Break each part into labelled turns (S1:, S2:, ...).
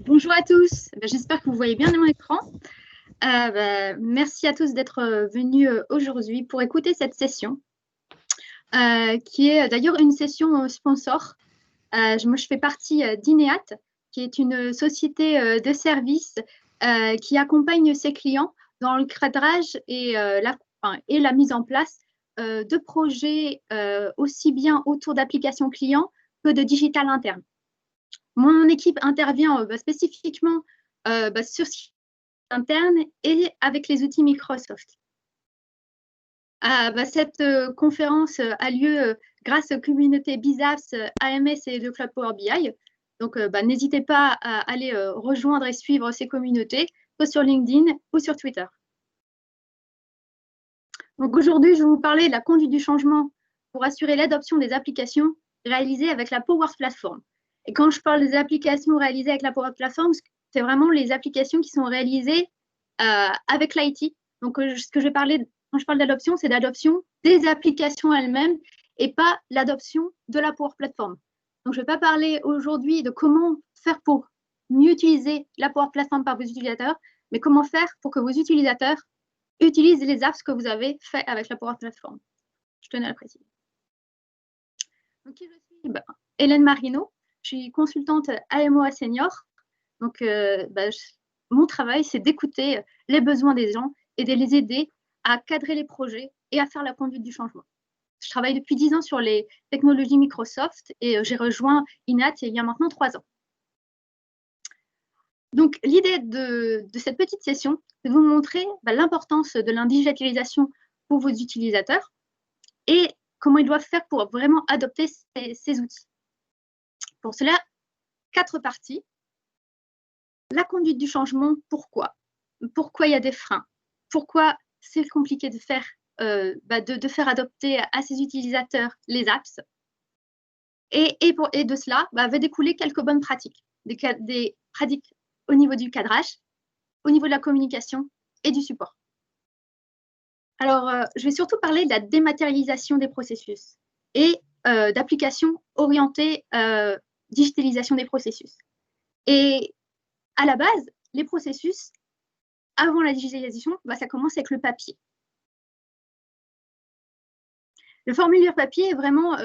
S1: Bonjour à tous, j'espère que vous voyez bien mon écran. Merci à tous d'être venus aujourd'hui pour écouter cette session, qui est d'ailleurs une session sponsor. Moi, je fais partie d'Ineat, qui est une société de services qui accompagne ses clients dans le cadrage et la mise en place de projets aussi bien autour d'applications clients que de digital interne. Mon équipe intervient spécifiquement sur ce interne et avec les outils Microsoft. Cette conférence a lieu grâce aux communautés BizApps, AMS et de Cloud Power BI. Donc, n'hésitez pas à aller rejoindre et suivre ces communautés, soit sur LinkedIn ou sur Twitter. Donc, aujourd'hui, je vais vous parler de la conduite du changement pour assurer l'adoption des applications réalisées avec la Power Platform. Et quand je parle des applications réalisées avec la Power Platform, c'est vraiment les applications qui sont réalisées avec l'IT. Donc, ce que je vais parler quand je parle d'adoption, c'est d'adoption des applications elles-mêmes et pas l'adoption de la Power Platform. Donc, je ne vais pas parler aujourd'hui de comment faire pour mieux utiliser la Power Platform par vos utilisateurs, mais comment faire pour que vos utilisateurs utilisent les apps que vous avez fait avec la Power Platform. Je tenais à le préciser. Donc, qui je suis Hélène Marino, je suis consultante AMOA senior. Donc, mon travail, c'est d'écouter les besoins des gens et de les aider à cadrer les projets et à faire la conduite du changement. Je travaille depuis 10 ans sur les technologies Microsoft et j'ai rejoint Inat il y a maintenant 3 ans. Donc, l'idée de cette petite session, c'est de vous montrer l'importance de l'indigitalisation pour vos utilisateurs et comment ils doivent faire pour vraiment adopter ces outils. Pour cela, 4 parties. La conduite du changement, pourquoi? Pourquoi il y a des freins? Pourquoi c'est compliqué de faire, faire adopter à ses utilisateurs les apps? Et de cela va découler quelques bonnes pratiques. Des pratiques au niveau du cadrage, au niveau de la communication et du support. Alors, je vais surtout parler de la dématérialisation des processus et d'applications orientées digitalisation des processus. Et à la base, les processus, avant la digitalisation, ça commence avec le papier. Le formulaire papier est vraiment,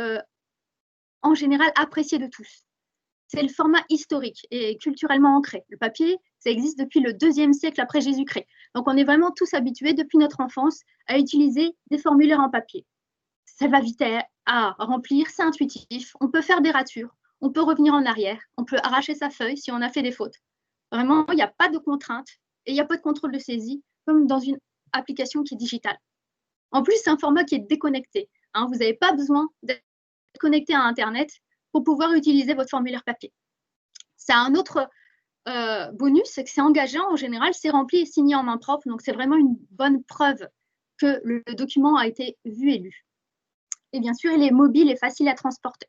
S1: en général, apprécié de tous. C'est le format historique et culturellement ancré. Le papier, ça existe depuis le 2e siècle après Jésus-Christ. Donc, on est vraiment tous habitués, depuis notre enfance, à utiliser des formulaires en papier. Ça va vite à remplir, c'est intuitif. On peut faire des ratures, on peut revenir en arrière, on peut arracher sa feuille si on a fait des fautes. Vraiment, il n'y a pas de contraintes et il n'y a pas de contrôle de saisie comme dans une application qui est digitale. En plus, c'est un format qui est déconnecté. Vous n'avez pas besoin d'être connecté à Internet pour pouvoir utiliser votre formulaire papier. C'est un autre bonus, c'est que c'est engageant en général, c'est rempli et signé en main propre, donc c'est vraiment une bonne preuve que le document a été vu et lu. Et bien sûr, il est mobile et facile à transporter.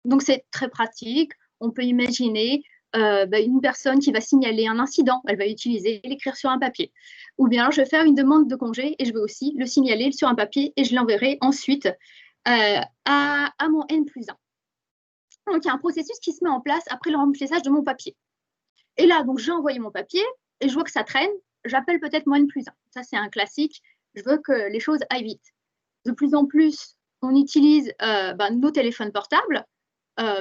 S1: Donc c'est très pratique. On peut imaginer une personne qui va signaler un incident, elle va utiliser l'écrire sur un papier. Ou bien je vais faire une demande de congé et je vais aussi le signaler sur un papier et je l'enverrai ensuite à mon N+1. Donc, il y a un processus qui se met en place après le remplissage de mon papier. Et là, donc, j'ai envoyé mon papier et je vois que ça traîne. J'appelle peut-être mon N+1. Ça, c'est un classique. Je veux que les choses aillent vite. De plus en plus, on utilise nos téléphones portables.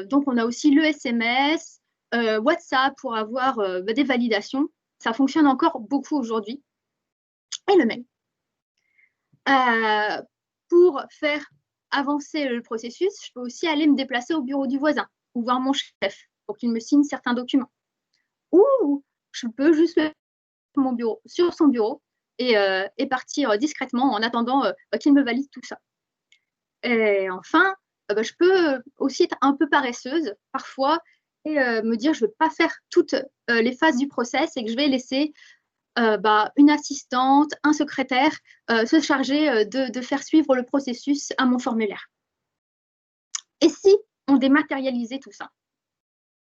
S1: Donc, on a aussi le SMS, WhatsApp pour avoir des validations. Ça fonctionne encore beaucoup aujourd'hui. Et le mail. Pour faire avancer le processus, je peux aussi aller me déplacer au bureau du voisin ou voir mon chef pour qu'il me signe certains documents. Ou je peux juste sur son bureau et partir discrètement en attendant qu'il me valide tout ça. Et enfin, je peux aussi être un peu paresseuse parfois et me dire je ne vais pas faire toutes les phases du process et que je vais laisser une assistante, un secrétaire se charger de faire suivre le processus à mon formulaire. Et si on dématérialisait tout ça?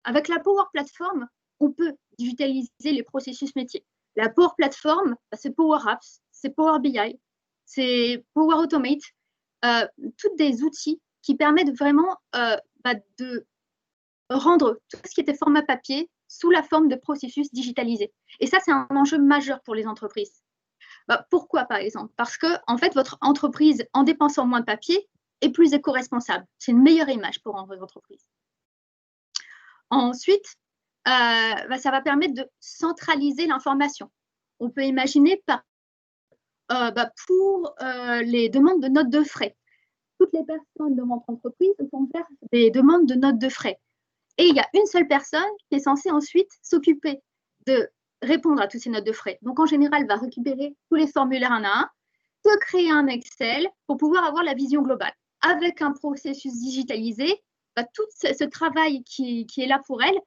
S1: Avec la Power Platform, on peut digitaliser les processus métiers. La Power Platform, c'est Power Apps, c'est Power BI, c'est Power Automate, tous des outils qui permettent vraiment de rendre tout ce qui était format papier sous la forme de processus digitalisés. Et ça, c'est un enjeu majeur pour les entreprises. Pourquoi, par exemple? Parce que, en fait, votre entreprise, en dépensant moins de papier, est plus éco-responsable. C'est une meilleure image pour votre entreprise. Ensuite, ça va permettre de centraliser l'information. On peut imaginer pour les demandes de notes de frais. Toutes les personnes de votre entreprise vont faire des demandes de notes de frais. Et il y a une seule personne qui est censée ensuite s'occuper de répondre à toutes ces notes de frais. Donc, en général, elle va récupérer tous les formulaires un à un, te créer un Excel pour pouvoir avoir la vision globale. Avec un processus digitalisé, tout ce travail qui est là pour elle,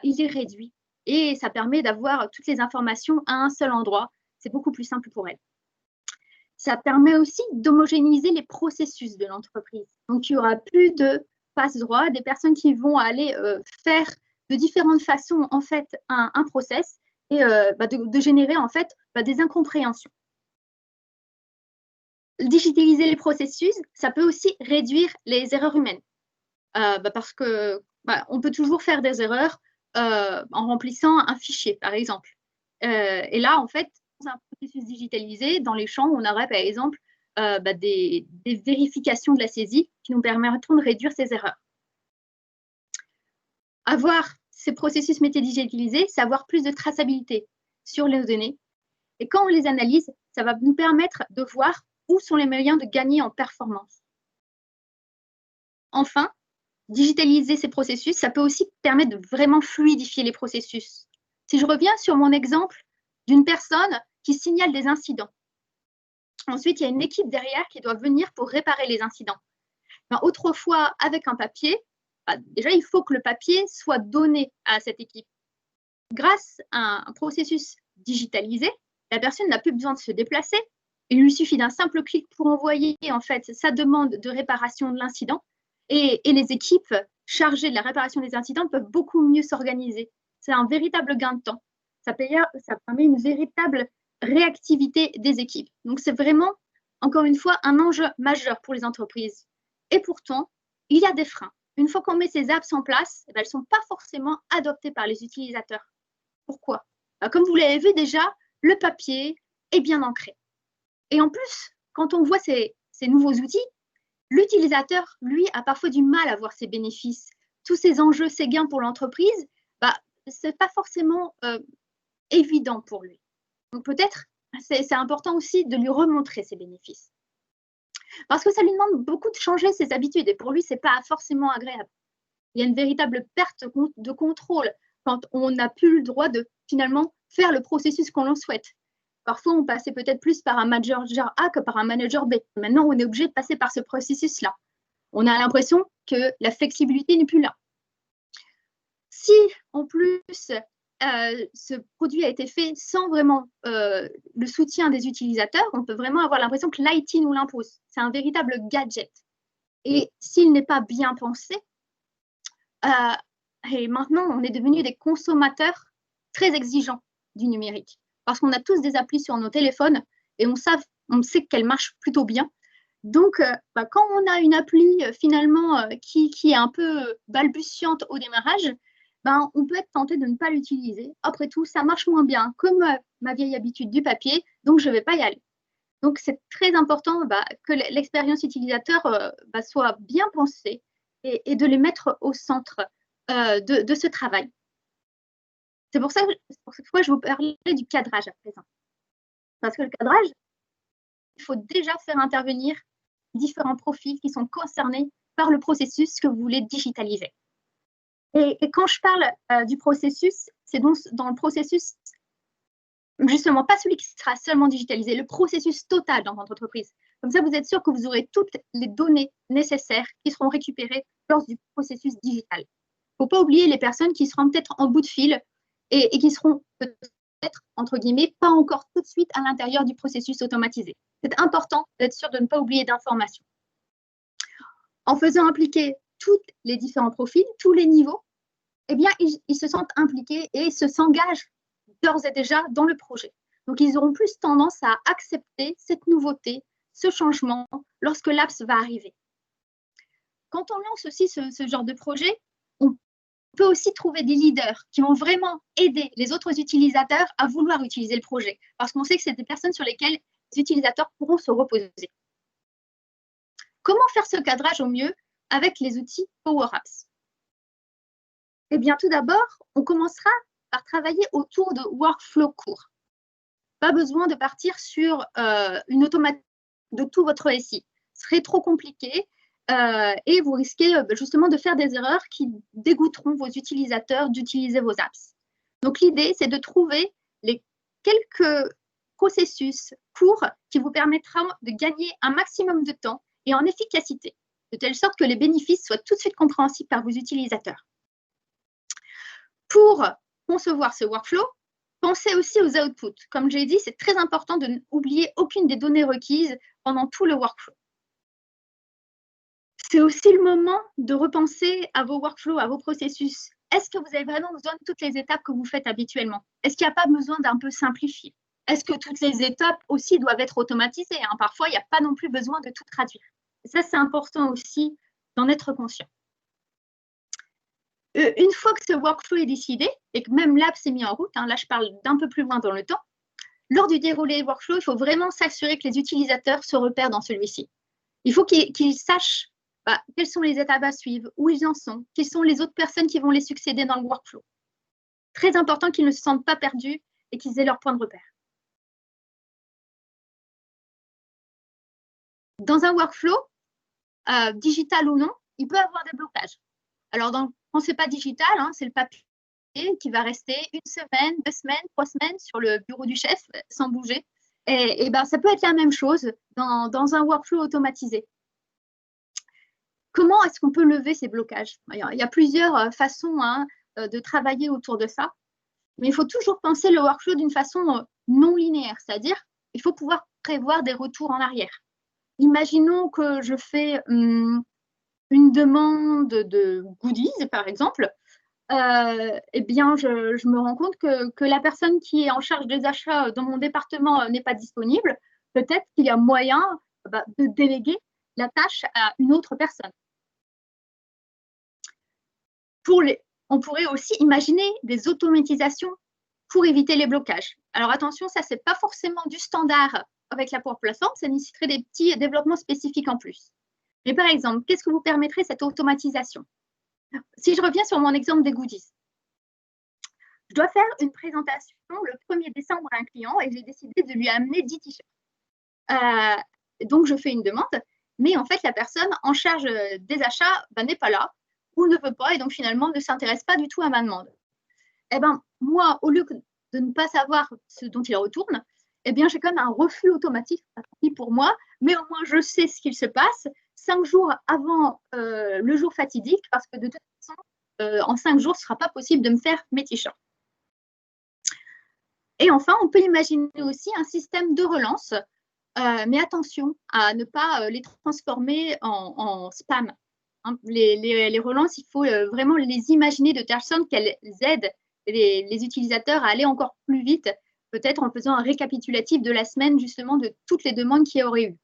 S1: il est réduit. Et ça permet d'avoir toutes les informations à un seul endroit. C'est beaucoup plus simple pour elle. Ça permet aussi d'homogénéiser les processus de l'entreprise. Donc, il n'y aura plus de passe-droit, des personnes qui vont aller faire de différentes façons, en fait, un process et de générer, en fait, des incompréhensions. Digitaliser les processus, ça peut aussi réduire les erreurs humaines. Parce que on peut toujours faire des erreurs en remplissant un fichier, par exemple. Et là, en fait, dans un processus digitalisé, dans les champs, on aurait, par exemple, des vérifications de la saisie qui nous permettront de réduire ces erreurs. Avoir ces processus métiers digitalisés, c'est avoir plus de traçabilité sur les données. Et quand on les analyse, ça va nous permettre de voir où sont les moyens de gagner en performance. Enfin, digitaliser ces processus, ça peut aussi permettre de vraiment fluidifier les processus. Si je reviens sur mon exemple d'une personne qui signale des incidents, ensuite, il y a une équipe derrière qui doit venir pour réparer les incidents. Autrefois, avec un papier, déjà, il faut que le papier soit donné à cette équipe. Grâce à un processus digitalisé, la personne n'a plus besoin de se déplacer. Il lui suffit d'un simple clic pour envoyer en fait sa demande de réparation de l'incident. Et les équipes chargées de la réparation des incidents peuvent beaucoup mieux s'organiser. C'est un véritable gain de temps. Ça permet une véritable réactivité des équipes. Donc, c'est vraiment, encore une fois, un enjeu majeur pour les entreprises. Et pourtant, il y a des freins. Une fois qu'on met ces apps en place, elles ne sont pas forcément adoptées par les utilisateurs. Pourquoi? Comme vous l'avez vu déjà, le papier est bien ancré. Et en plus, quand on voit ces nouveaux outils, l'utilisateur, lui, a parfois du mal à voir ses bénéfices. Tous ces enjeux, ces gains pour l'entreprise, ce n'est pas forcément évident pour lui. Donc peut-être, c'est important aussi de lui remontrer ses bénéfices. Parce que ça lui demande beaucoup de changer ses habitudes et pour lui, ce n'est pas forcément agréable. Il y a une véritable perte de contrôle quand on n'a plus le droit de finalement faire le processus qu'on souhaite. Parfois, on passait peut-être plus par un manager A que par un manager B. Maintenant, on est obligé de passer par ce processus-là. On a l'impression que la flexibilité n'est plus là. Si, en plus, ce produit a été fait sans vraiment le soutien des utilisateurs, on peut vraiment avoir l'impression que l'IT nous l'impose. C'est un véritable gadget. Et s'il n'est pas bien pensé, et maintenant, on est devenus des consommateurs très exigeants du numérique. Parce qu'on a tous des applis sur nos téléphones et on sait qu'elles marchent plutôt bien. Donc, quand on a une appli finalement qui est un peu balbutiante au démarrage, on peut être tenté de ne pas l'utiliser. Après tout, ça marche moins bien comme ma vieille habitude du papier, donc je ne vais pas y aller. Donc, c'est très important que l'expérience utilisateur soit bien pensée et de les mettre au centre de ce travail. C'est pour ça que je vous parlais du cadrage à présent. Parce que le cadrage, il faut déjà faire intervenir différents profils qui sont concernés par le processus que vous voulez digitaliser. Et quand je parle du processus, c'est donc dans le processus, justement, pas celui qui sera seulement digitalisé, le processus total dans votre entreprise. Comme ça, vous êtes sûr que vous aurez toutes les données nécessaires qui seront récupérées lors du processus digital. Il ne faut pas oublier les personnes qui seront peut-être en bout de fil et qui seront peut-être, entre guillemets, pas encore tout de suite à l'intérieur du processus automatisé. C'est important d'être sûr de ne pas oublier d'informations. En faisant impliquer tous les différents profils, tous les niveaux, eh bien, ils se sentent impliqués et s'engagent d'ores et déjà dans le projet. Donc, ils auront plus tendance à accepter cette nouveauté, ce changement, lorsque l'apps va arriver. Quand on lance aussi ce genre de projet, on peut aussi trouver des leaders qui vont vraiment aider les autres utilisateurs à vouloir utiliser le projet, parce qu'on sait que c'est des personnes sur lesquelles les utilisateurs pourront se reposer. Comment faire ce cadrage au mieux avec les outils Power Apps? Eh bien, tout d'abord, on commencera par travailler autour de workflows courts. Pas besoin de partir sur une automatisation de tout votre SI. Ce serait trop compliqué et vous risquez justement de faire des erreurs qui dégoûteront vos utilisateurs d'utiliser vos apps. Donc, l'idée, c'est de trouver les quelques processus courts qui vous permettront de gagner un maximum de temps et en efficacité, de telle sorte que les bénéfices soient tout de suite compréhensibles par vos utilisateurs. Pour concevoir ce workflow, pensez aussi aux outputs. Comme j'ai dit, c'est très important de n'oublier aucune des données requises pendant tout le workflow. C'est aussi le moment de repenser à vos workflows, à vos processus. Est-ce que vous avez vraiment besoin de toutes les étapes que vous faites habituellement? Est-ce qu'il n'y a pas besoin d'un peu simplifier? Est-ce que toutes les étapes aussi doivent être automatisées? Parfois, il n'y a pas non plus besoin de tout traduire. Et ça, c'est important aussi d'en être conscient. Une fois que ce workflow est décidé et que même l'app s'est mis en route, là je parle d'un peu plus loin dans le temps, lors du déroulé workflow, il faut vraiment s'assurer que les utilisateurs se repèrent dans celui-ci. Il faut qu'ils sachent quelles sont les étapes à suivre, où ils en sont, quelles sont les autres personnes qui vont les succéder dans le workflow. Très important qu'ils ne se sentent pas perdus et qu'ils aient leur point de repère. Dans un workflow, digital ou non, il peut y avoir des blocages. Alors, quand ce n'est pas digital, c'est le papier qui va rester 1 semaine, 2 semaines, 3 semaines sur le bureau du chef sans bouger. Et ça peut être la même chose dans un workflow automatisé. Comment est-ce qu'on peut lever ces blocages? Il y a plusieurs façons de travailler autour de ça, mais il faut toujours penser le workflow d'une façon non linéaire, c'est-à-dire il faut pouvoir prévoir des retours en arrière. Imaginons que je fais une demande de goodies, par exemple. Eh bien, je me rends compte que la personne qui est en charge des achats dans mon département n'est pas disponible. Peut-être qu'il y a moyen de déléguer la tâche à une autre personne. On pourrait aussi imaginer des automatisations pour éviter les blocages. Alors attention, ça, ce n'est pas forcément du standard avec la Power Platform, ça nécessiterait des petits développements spécifiques en plus. Mais par exemple, qu'est-ce que vous permettrait cette automatisation? Si je reviens sur mon exemple des goodies, je dois faire une présentation le 1er décembre à un client et j'ai décidé de lui amener 10 t-shirts. Donc, je fais une demande, mais en fait, la personne en charge des achats n'est pas là ou ne veut pas et donc finalement ne s'intéresse pas du tout à ma demande. Eh bien, moi, au lieu de ne pas savoir ce dont il retourne, eh bien, j'ai quand même un refus automatique pour moi, mais au moins, je sais ce qu'il se passe 5 jours avant le jour fatidique, parce que de toute façon, en 5 jours, ce ne sera pas possible de me faire mes t-shirts. Et enfin, on peut imaginer aussi un système de relance, mais attention à ne pas les transformer en spam. Les relances, il faut vraiment les imaginer de telle sorte qu'elles aident les utilisateurs à aller encore plus vite, peut-être en faisant un récapitulatif de la semaine, justement, de toutes les demandes qu'il y aurait eu.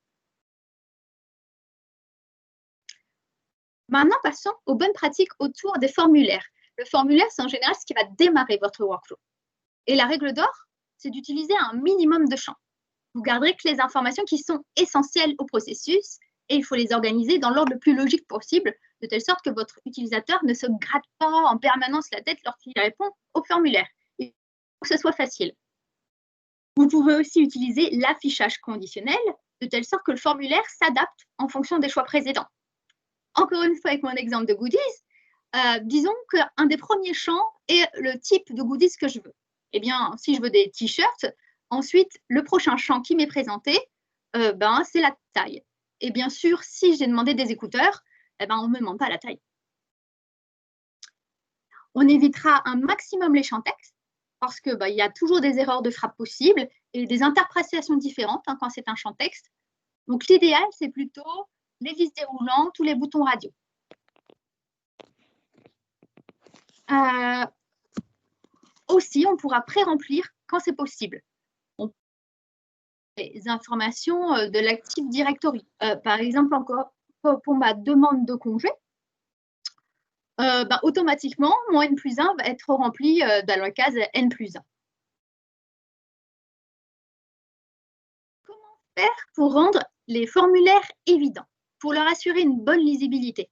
S1: Maintenant, passons aux bonnes pratiques autour des formulaires. Le formulaire, c'est en général ce qui va démarrer votre workflow. Et la règle d'or, c'est d'utiliser un minimum de champs. Vous garderez que les informations qui sont essentielles au processus et il faut les organiser dans l'ordre le plus logique possible, de telle sorte que votre utilisateur ne se gratte pas en permanence la tête lorsqu'il répond au formulaire. Il faut que ce soit facile. Vous pouvez aussi utiliser l'affichage conditionnel, de telle sorte que le formulaire s'adapte en fonction des choix précédents. Encore une fois, avec mon exemple de goodies, disons qu'un des premiers champs est le type de goodies que je veux. Eh bien, si je veux des t-shirts, ensuite, le prochain champ qui m'est présenté, c'est la taille. Et bien sûr, si j'ai demandé des écouteurs, on ne me demande pas la taille. On évitera un maximum les champs texte parce qu'il y a toujours des erreurs de frappe possibles et des interprétations différentes quand c'est un champ texte. Donc, l'idéal, c'est plutôt les listes déroulantes ou les boutons radio. Aussi, on pourra pré-remplir quand c'est possible. Les informations de l'Active Directory. Par exemple, encore pour ma demande de congé, automatiquement, mon N+1 va être rempli dans la case N+1. Comment faire pour rendre les formulaires évidents, pour leur assurer une bonne lisibilité?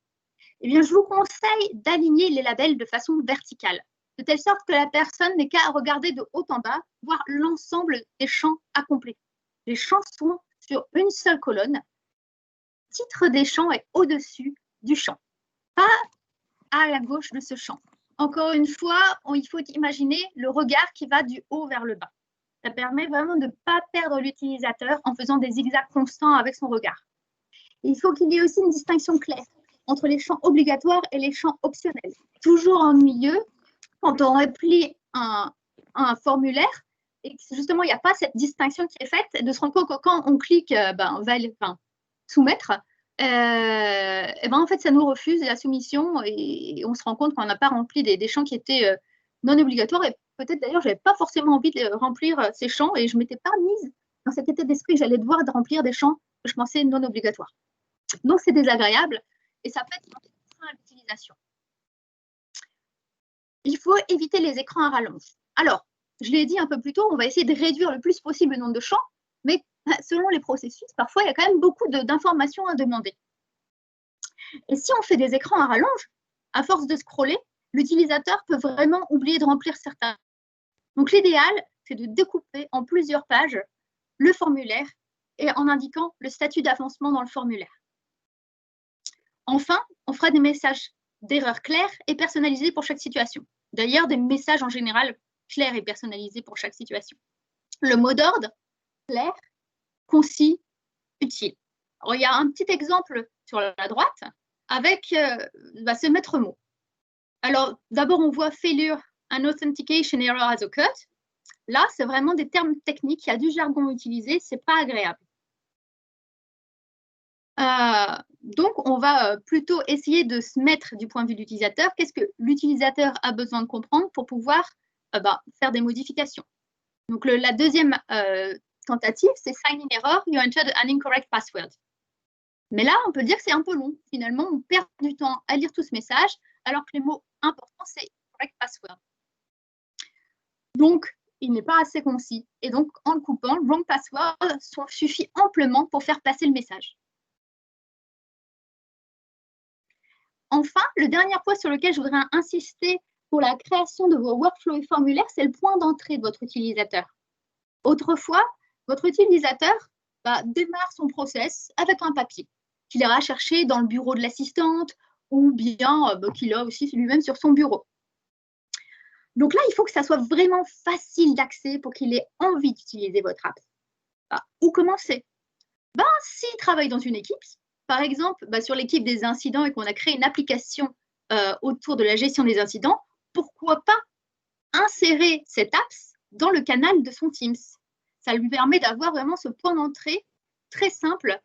S1: Eh bien, je vous conseille d'aligner les labels de façon verticale, de telle sorte que la personne n'ait qu'à regarder de haut en bas, voir l'ensemble des champs à compléter. Les champs sont sur une seule colonne. Le titre des champs est au-dessus du champ, pas à la gauche de ce champ. Encore une fois, il faut imaginer le regard qui va du haut vers le bas. Ça permet vraiment de ne pas perdre l'utilisateur en faisant des zigzags constants avec son regard. Il faut qu'il y ait aussi une distinction claire entre les champs obligatoires et les champs optionnels. Toujours ennuyeux quand on replie un formulaire et que justement il n'y a pas cette distinction qui est faite, de se rendre compte que quand on clique soumettre, en fait ça nous refuse la soumission et on se rend compte qu'on n'a pas rempli des champs qui étaient non obligatoires et peut-être d'ailleurs je n'avais pas forcément envie de remplir ces champs et je ne m'étais pas mise dans cet état d'esprit que j'allais devoir remplir des champs que je pensais non obligatoires. Donc c'est désagréable et ça peut être un frein à l'utilisation. Il faut éviter les écrans à rallonge. Alors, je l'ai dit un peu plus tôt, on va essayer de réduire le plus possible le nombre de champs, mais selon les processus, parfois il y a quand même beaucoup d'informations à demander. Et si on fait des écrans à rallonge, à force de scroller, l'utilisateur peut vraiment oublier de remplir certains. Donc l'idéal, c'est de découper en plusieurs pages le formulaire et en indiquant le statut d'avancement dans le formulaire. Enfin, on fera des messages d'erreurs clairs et personnalisés pour chaque situation. D'ailleurs, des messages en général clairs et personnalisés pour chaque situation. Le mot d'ordre, clair, concis, utile. Alors, il y a un petit exemple sur la droite avec ce maître mot. Alors, d'abord, on voit failure and authentication error has occurred. Là, c'est vraiment des termes techniques, il y a du jargon utilisé, c'est pas agréable. Donc, on va plutôt essayer de se mettre du point de vue de l'utilisateur. Qu'est-ce que l'utilisateur a besoin de comprendre pour pouvoir faire des modifications? Donc, la deuxième tentative, c'est sign in error, you entered an incorrect password. Mais là, on peut dire que c'est un peu long. Finalement, on perd du temps à lire tout ce message, alors que les mots importants, c'est correct password. Donc, il n'est pas assez concis. Et donc, en le coupant, wrong password suffit amplement pour faire passer le message. Enfin, le dernier point sur lequel je voudrais insister pour la création de vos workflows et formulaires, c'est le point d'entrée de votre utilisateur. Autrefois, votre utilisateur démarre son process avec un papier qu'il ira chercher dans le bureau de l'assistante ou bien qu'il a aussi lui-même sur son bureau. Donc là, il faut que ça soit vraiment facile d'accès pour qu'il ait envie d'utiliser votre app. Où commencer? S'il travaille dans une équipe, par exemple, sur l'équipe des incidents et qu'on a créé une application autour de la gestion des incidents, pourquoi pas insérer cette app dans le canal de son Teams? Ça lui permet d'avoir vraiment ce point d'entrée très simple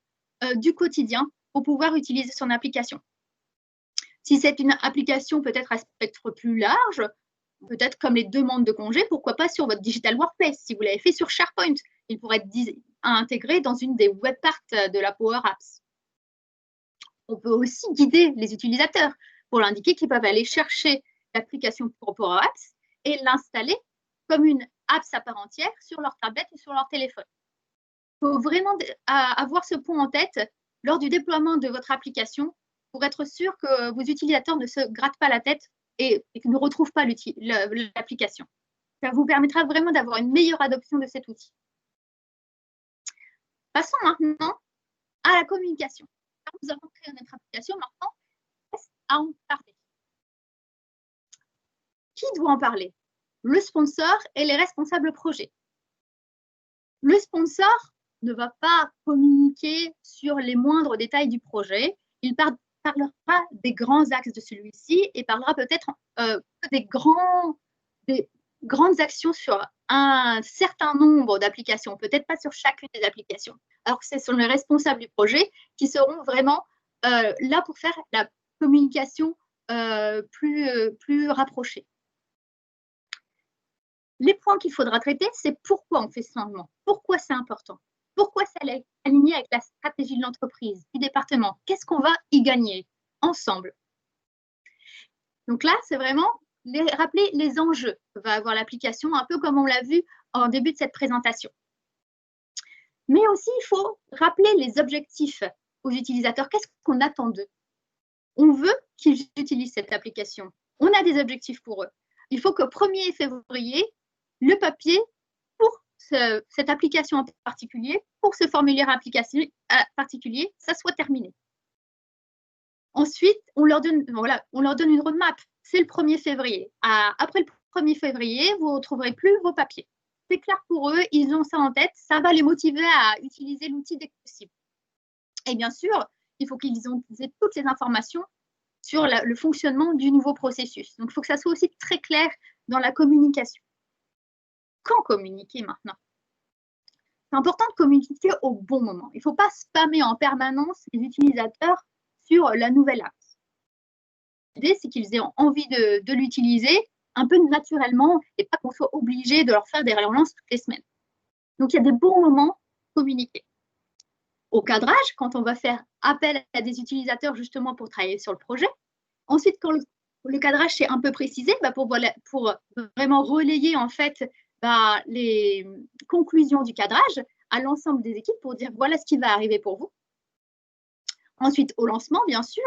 S1: du quotidien pour pouvoir utiliser son application. Si c'est une application peut-être à spectre plus large, peut-être comme les demandes de congés, pourquoi pas sur votre Digital Workplace? Si vous l'avez fait sur SharePoint, il pourrait être intégré dans une des web parts de la Power Apps. On peut aussi guider les utilisateurs pour leur indiquer qu'ils peuvent aller chercher l'application pour Power Apps et l'installer comme une apps à part entière sur leur tablette ou sur leur téléphone. Il faut vraiment avoir ce point en tête lors du déploiement de votre application pour être sûr que vos utilisateurs ne se grattent pas la tête et qu'ils ne retrouvent pas l'application. Ça vous permettra vraiment d'avoir une meilleure adoption de cet outil. Passons maintenant à la communication. Nous avons créé notre application, maintenant, reste à en parler. Qui doit en parler? Le sponsor et les responsables projet. Le sponsor ne va pas communiquer sur les moindres détails du projet. Il parlera des grands axes de celui-ci et parlera peut-être des grandes actions sur un certain nombre d'applications, peut-être pas sur chacune des applications. Alors que ce sont les responsables du projet qui seront vraiment là pour faire la communication plus rapprochée. Les points qu'il faudra traiter, c'est pourquoi on fait ce changement, pourquoi c'est important, pourquoi ça est aligné avec la stratégie de l'entreprise, du département, qu'est-ce qu'on va y gagner ensemble. Donc là, c'est vraiment rappeler les enjeux que va avoir l'application, un peu comme on l'a vu en début de cette présentation. Mais aussi, il faut rappeler les objectifs aux utilisateurs. Qu'est-ce qu'on attend d'eux? On veut qu'ils utilisent cette application. On a des objectifs pour eux. Il faut qu'au 1er février, le papier pour cette application en particulier, pour ce formulaire particulier, ça soit terminé. Ensuite, on leur donne une roadmap. C'est le 1er février. Après le 1er février, vous ne retrouverez plus vos papiers. C'est clair pour eux, ils ont ça en tête, ça va les motiver à utiliser l'outil dès que possible. Et bien sûr, il faut qu'ils aient toutes les informations sur le fonctionnement du nouveau processus. Donc, il faut que ça soit aussi très clair dans la communication. Quand communiquer maintenant? C'est important de communiquer au bon moment. Il ne faut pas spammer en permanence les utilisateurs sur la nouvelle app. L'idée, c'est qu'ils aient envie de l'utiliser un peu naturellement et pas qu'on soit obligé de leur faire des relances toutes les semaines. Donc, il y a des bons moments pour communiquer. Au cadrage, quand on va faire appel à des utilisateurs justement pour travailler sur le projet. Ensuite, quand le cadrage est un peu précisé, pour vraiment relayer en fait les conclusions du cadrage à l'ensemble des équipes pour dire voilà ce qui va arriver pour vous. Ensuite, au lancement, bien sûr,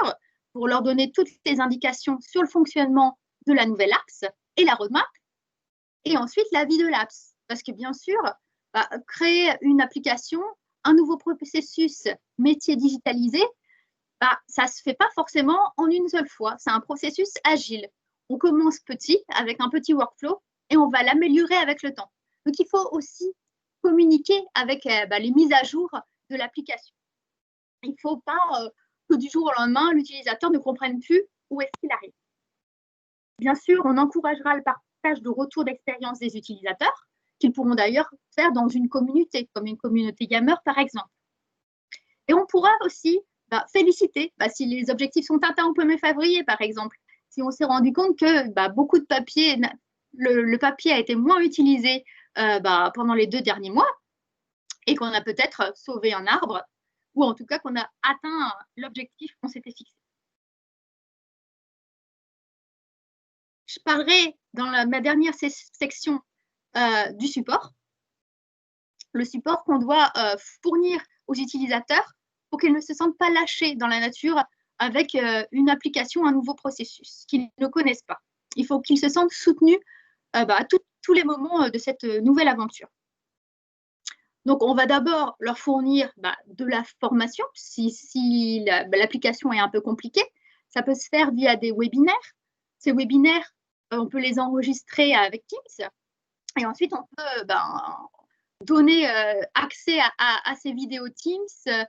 S1: pour leur donner toutes les indications sur le fonctionnement de la nouvelle apps et la roadmap. Et ensuite, la vie de l'apps. Parce que bien sûr, créer une application, un nouveau processus métier digitalisé, ça ne se fait pas forcément en une seule fois. C'est un processus agile. On commence petit, avec un petit workflow, et on va l'améliorer avec le temps. Donc, il faut aussi communiquer avec les mises à jour de l'application. Il ne faut pas que du jour au lendemain, l'utilisateur ne comprenne plus où est-ce qu'il arrive. Bien sûr, on encouragera le partage de retours d'expérience des utilisateurs, qu'ils pourront d'ailleurs faire dans une communauté, comme une communauté gamer par exemple. Et on pourra aussi féliciter si les objectifs sont atteints au 1er février par exemple. Si on s'est rendu compte que beaucoup de papier, le papier a été moins utilisé pendant les 2 derniers mois et qu'on a peut-être sauvé un arbre ou en tout cas qu'on a atteint l'objectif qu'on s'était fixé. Je parlerai dans ma dernière section du support. Le support qu'on doit fournir aux utilisateurs pour qu'ils ne se sentent pas lâchés dans la nature avec une application, un nouveau processus qu'ils ne connaissent pas. Il faut qu'ils se sentent soutenus à tous les moments de cette nouvelle aventure. Donc, on va d'abord leur fournir de la formation si l'application est un peu compliquée. Ça peut se faire via des webinaires. Ces webinaires, on peut les enregistrer avec Teams. Et ensuite, on peut donner accès à ces vidéos Teams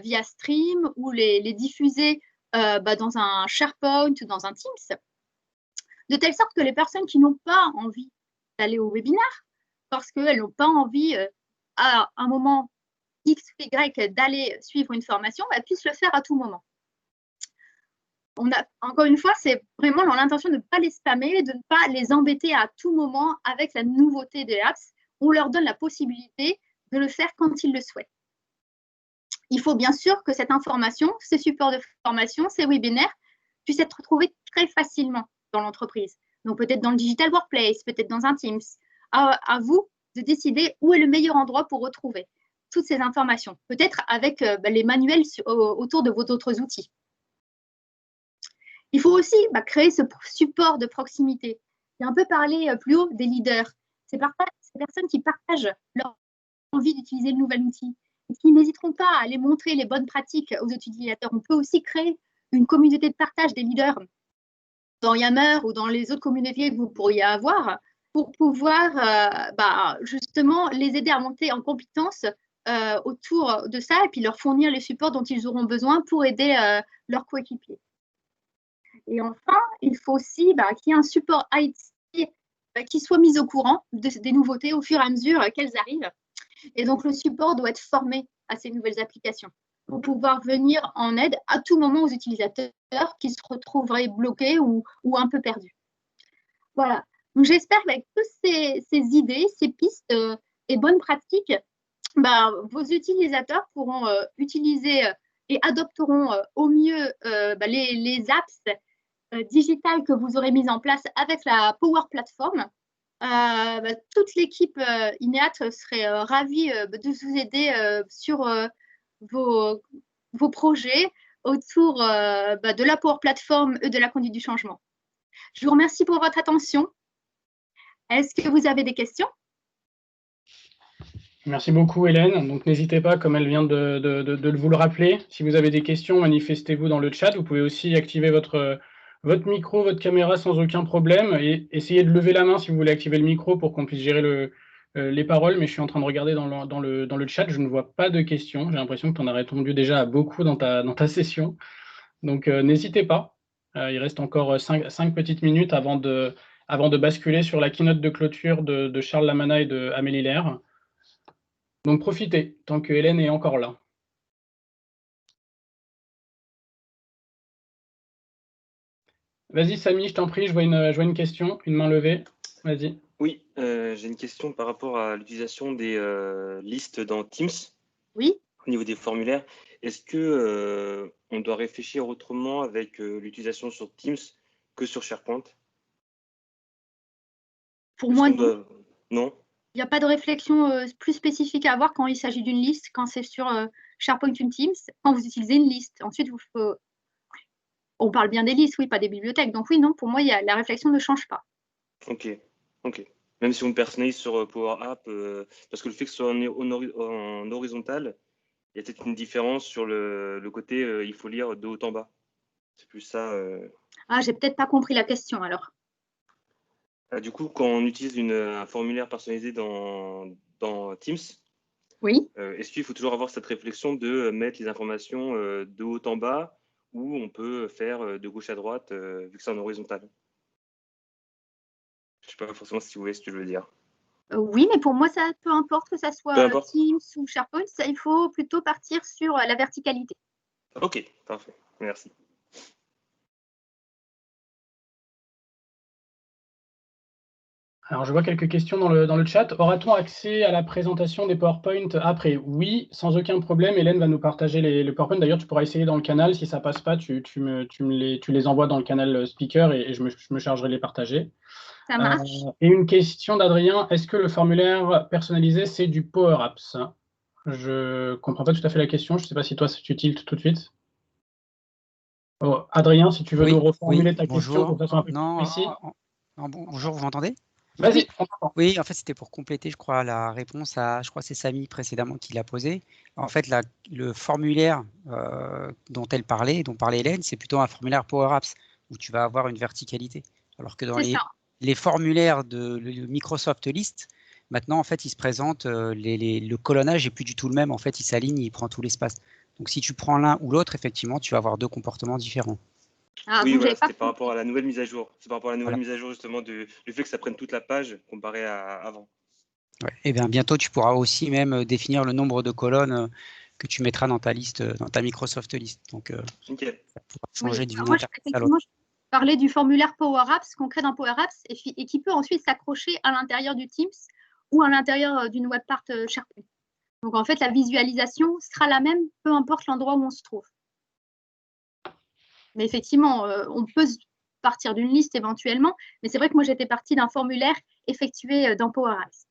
S1: via Stream ou les diffuser dans un SharePoint ou dans un Teams. De telle sorte que les personnes qui n'ont pas envie d'aller au webinaire, parce qu'elles n'ont pas envie à un moment X ou Y d'aller suivre une formation, puissent le faire à tout moment. Encore une fois, c'est vraiment dans l'intention de ne pas les spammer, de ne pas les embêter à tout moment avec la nouveauté des apps. On leur donne la possibilité de le faire quand ils le souhaitent. Il faut bien sûr que cette information, ces supports de formation, ces webinaires, puissent être retrouvés très facilement dans l'entreprise. Donc peut-être dans le Digital Workplace, peut-être dans un Teams. À vous de décider où est le meilleur endroit pour retrouver toutes ces informations. Peut-être avec les manuels autour de vos autres outils. Il faut aussi créer ce support de proximité. J'ai un peu parlé plus haut des leaders. Ces personnes qui partagent leur envie d'utiliser le nouvel outil et qui n'hésiteront pas à aller montrer les bonnes pratiques aux utilisateurs. On peut aussi créer une communauté de partage des leaders dans Yammer ou dans les autres communautés que vous pourriez avoir pour pouvoir justement les aider à monter en compétences autour de ça et puis leur fournir les supports dont ils auront besoin pour aider leurs coéquipiers. Et enfin, il faut aussi qu'il y ait un support IT qui soit mis au courant des nouveautés au fur et à mesure qu'elles arrivent. Et donc, le support doit être formé à ces nouvelles applications pour pouvoir venir en aide à tout moment aux utilisateurs qui se retrouveraient bloqués ou un peu perdus. Voilà. Donc, j'espère qu'avec toutes ces idées, ces pistes et bonnes pratiques, vos utilisateurs pourront utiliser et adopteront au mieux les apps digitale que vous aurez mise en place avec la Power Platform, toute l'équipe INEAT serait ravie de vous aider sur vos, vos projets autour de la Power Platform et de la conduite du changement. Je vous remercie pour votre attention. Est-ce que vous avez des questions?
S2: Merci beaucoup, Hélène. Donc, n'hésitez pas, comme elle vient de vous le rappeler, si vous avez des questions, manifestez-vous dans le chat. Vous pouvez aussi activer votre micro, votre caméra sans aucun problème et essayez de lever la main si vous voulez activer le micro pour qu'on puisse gérer les paroles. Mais je suis en train de regarder dans le chat, je ne vois pas de questions. J'ai l'impression que tu en as répondu déjà à beaucoup dans ta session. Donc, n'hésitez pas. Il reste encore 5 petites minutes avant de basculer sur la keynote de clôture de Charles Lamana et de Amélie Lair. Donc profitez, tant que Hélène est encore là. Vas-y Samy, je t'en prie, je vois une question, une main levée. Vas-y.
S3: Oui, j'ai une question par rapport à l'utilisation des listes dans Teams.
S1: Oui.
S3: Au niveau des formulaires. Est-ce que on doit réfléchir autrement avec l'utilisation sur Teams que sur SharePoint?
S1: Pour moi,
S3: non.
S1: Il n'y a pas de réflexion plus spécifique à avoir quand il s'agit d'une liste, quand c'est sur SharePoint ou Teams, quand vous utilisez une liste. Ensuite, on parle bien des listes, oui, pas des bibliothèques. Donc oui, non, pour moi, la réflexion ne change pas.
S3: Ok. Même si on personnalise sur Power App, parce que le fait que ce soit en horizontal, il y a peut-être une différence sur le côté, il faut lire de haut en bas. C'est plus ça.
S1: Ah, j'ai peut-être pas compris la question alors.
S3: Du coup, quand on utilise un formulaire personnalisé dans Teams,
S1: oui.
S3: Est-ce qu'il faut toujours avoir cette réflexion de mettre les informations de haut en bas ou on peut faire de gauche à droite vu que c'est en horizontal? Je ne sais pas forcément si vous voyez ce que je veux dire.
S1: Oui, mais pour moi, ça peu importe que ça soit Teams ou SharePoint, il faut plutôt partir sur la verticalité.
S3: Ok, parfait. Merci.
S2: Alors, je vois quelques questions dans le chat. Aura-t-on accès à la présentation des PowerPoint après? Oui, sans aucun problème. Hélène va nous partager les PowerPoint. D'ailleurs, tu pourras essayer dans le canal. Si ça ne passe pas, tu les envoies dans le canal speaker et je me chargerai de les partager.
S1: Ça marche.
S2: Et une question d'Adrien. Est-ce que le formulaire personnalisé, c'est du Power Apps? Je ne comprends pas tout à fait la question. Je ne sais pas si toi, tu tiltes tout de suite. Oh, Adrien, si tu veux nous reformuler ta question de façon un peu plus précise.
S4: Bonjour, vous m'entendez?
S2: Vas-y.
S4: Oui, en fait, c'était pour compléter, je crois, la réponse à, je crois que c'est Samy précédemment qui l'a posé. En fait, le formulaire dont parlait Hélène, c'est plutôt un formulaire Power Apps où tu vas avoir une verticalité. Alors que dans les formulaires de Microsoft List, maintenant, en fait, il se présente, le colonnage n'est plus du tout le même. En fait, il s'aligne, il prend tout l'espace. Donc, si tu prends l'un ou l'autre, effectivement, tu vas avoir deux comportements différents.
S3: Oui, voilà, c'était par rapport à la nouvelle mise à jour. C'est par rapport à la nouvelle mise à jour, justement, du fait que ça prenne toute la page comparé à avant.
S4: Ouais. Et bien, bientôt, tu pourras aussi même définir le nombre de colonnes que tu mettras dans ta liste, dans ta Microsoft List. Donc, ça pourra changer d'une interface à l'autre.
S1: Je parlais du formulaire Power Apps qu'on crée dans Power Apps et qui peut ensuite s'accrocher à l'intérieur du Teams ou à l'intérieur d'une web part SharePoint. Donc, en fait, la visualisation sera la même, peu importe l'endroit où on se trouve. Mais effectivement, on peut partir d'une liste éventuellement, mais c'est vrai que moi, j'étais partie d'un formulaire effectué dans Power Apps.